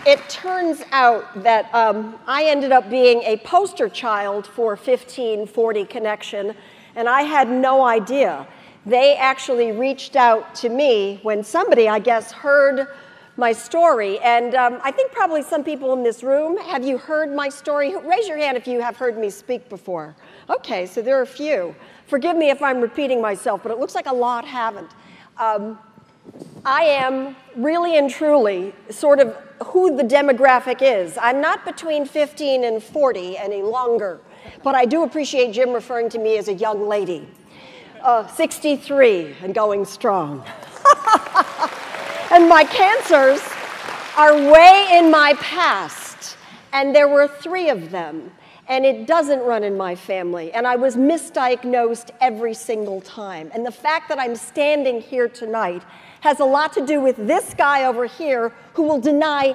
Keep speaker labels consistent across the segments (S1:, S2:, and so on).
S1: It turns out that I ended up being a poster child for 1540 Connection, and I had no idea. They actually reached out to me when somebody, I guess, heard my story. And I think probably some people in this room, have you heard my story? Raise your hand if you have heard me speak before. Okay, so there are a few. Forgive me if I'm repeating myself, but it looks like a lot haven't. I am really and truly sort of who the demographic is. I'm not between 15 and 40 any longer, but I do appreciate Jim referring to me as a young lady. 63 and going strong. And my cancers are way in my past, and there were 3 of them, and it doesn't run in my family, and I was misdiagnosed every single time. And the fact that I'm standing here tonight has a lot to do with this guy over here who will deny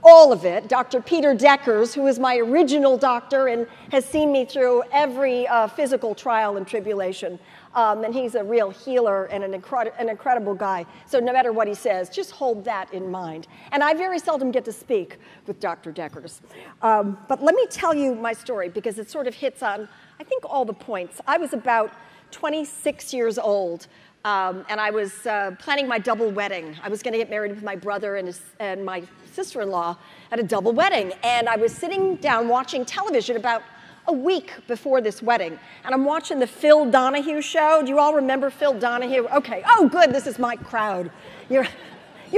S1: all of it, Dr. Peter Deckers, who is my original doctor and has seen me through every physical trial and tribulation. And he's a real healer and an incredible guy. So no matter what he says, just hold that in mind. And I very seldom get to speak with Dr. Deckers. But let me tell you my story, because it sort of hits on, I think, all the points. I was about 26 years old. And I was planning my double wedding. I was going to get married with my brother and my sister-in-law at a double wedding. And I was sitting down watching television about a week before this wedding. And I'm watching the Phil Donahue show. Do you all remember Phil Donahue? Okay. Oh, good. This is my crowd. You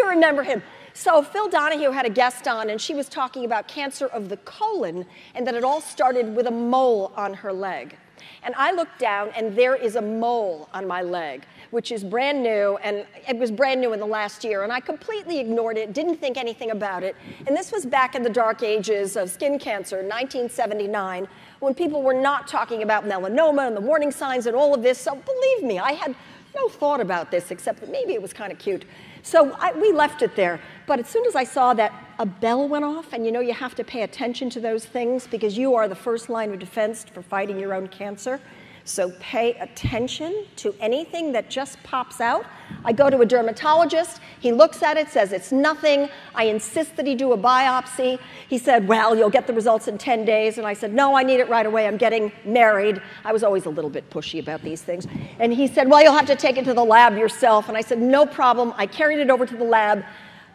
S1: remember him. So Phil Donahue had a guest on, and she was talking about cancer of the colon, and that it all started with a mole on her leg. And I looked down, and there is a mole on my leg, which is brand new, and it was brand new in the last year. And I completely ignored it, didn't think anything about it. And this was back in the dark ages of skin cancer, 1979, when people were not talking about melanoma and the warning signs and all of this. So believe me, I had no thought about this, except that maybe it was kind of cute. So we left it there. But as soon as I saw that a bell went off, and you know you have to pay attention to those things because you are the first line of defense for fighting your own cancer. So pay attention to anything that just pops out. I go to a dermatologist. He looks at it, says it's nothing. I insist that he do a biopsy. He said, well, you'll get the results in 10 days. And I said, no, I need it right away. I'm getting married. I was always a little bit pushy about these things. And he said, well, you'll have to take it to the lab yourself. And I said, no problem. I carried it over to the lab.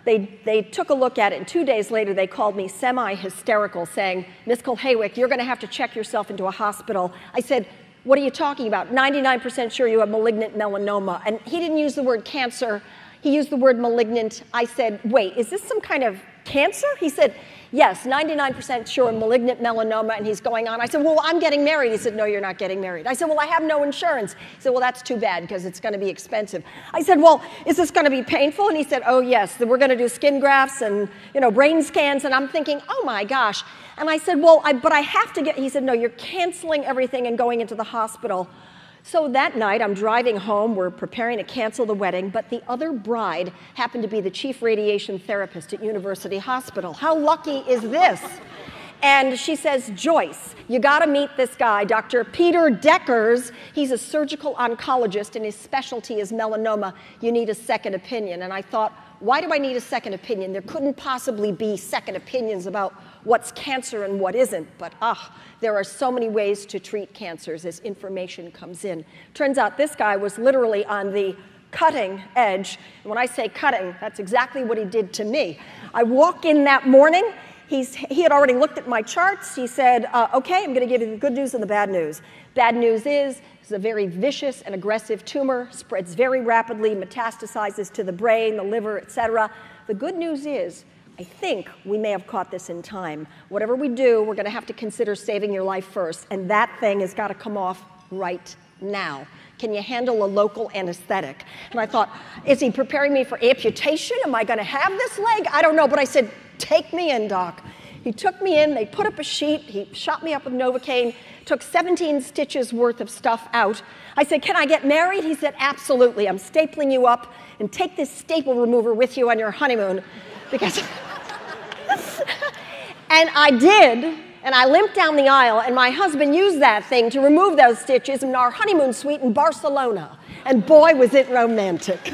S1: They took a look at it, and 2 days later, they called me semi-hysterical, saying, Ms. Kulhawik, you're going to have to check yourself into a hospital. I said, what are you talking about? 99% sure you have malignant melanoma. And he didn't use the word cancer. He used the word malignant. I said, wait, is this some kind of cancer? He said, yes, 99% sure malignant melanoma. And he's going on. I said, well, I'm getting married. He said, no, you're not getting married. I said, well, I have no insurance. He said, well, that's too bad because it's going to be expensive. I said, well, is this going to be painful? And he said, oh, yes, we're going to do skin grafts and brain scans. And I'm thinking, oh, my gosh. And I said, well, but I have to get, he said, no, you're canceling everything and going into the hospital. So that night, I'm driving home. We're preparing to cancel the wedding, but the other bride happened to be the chief radiation therapist at University Hospital. How lucky is this? And she says, Joyce, you got to meet this guy, Dr. Peter Deckers. He's a surgical oncologist, and his specialty is melanoma. You need a second opinion. And I thought, why do I need a second opinion? There couldn't possibly be second opinions about what's cancer and what isn't. But there are so many ways to treat cancers as information comes in. Turns out this guy was literally on the cutting edge. And when I say cutting, that's exactly what he did to me. I walk in that morning. He had already looked at my charts. He said, okay, I'm going to give you the good news and the bad news. Bad news is it's a very vicious and aggressive tumor, spreads very rapidly, metastasizes to the brain, the liver, etc. The good news is, I think we may have caught this in time. Whatever we do, we're going to have to consider saving your life first, and that thing has got to come off right now. Can you handle a local anesthetic? And I thought, is he preparing me for amputation? Am I going to have this leg? I don't know, but I said, take me in, doc. He took me in, they put up a sheet, he shot me up with Novocaine, took 17 stitches worth of stuff out. I said, can I get married? He said, absolutely, I'm stapling you up, and take this staple remover with you on your honeymoon. Because and I did, and I limped down the aisle, and my husband used that thing to remove those stitches in our honeymoon suite in Barcelona. And boy, was it romantic.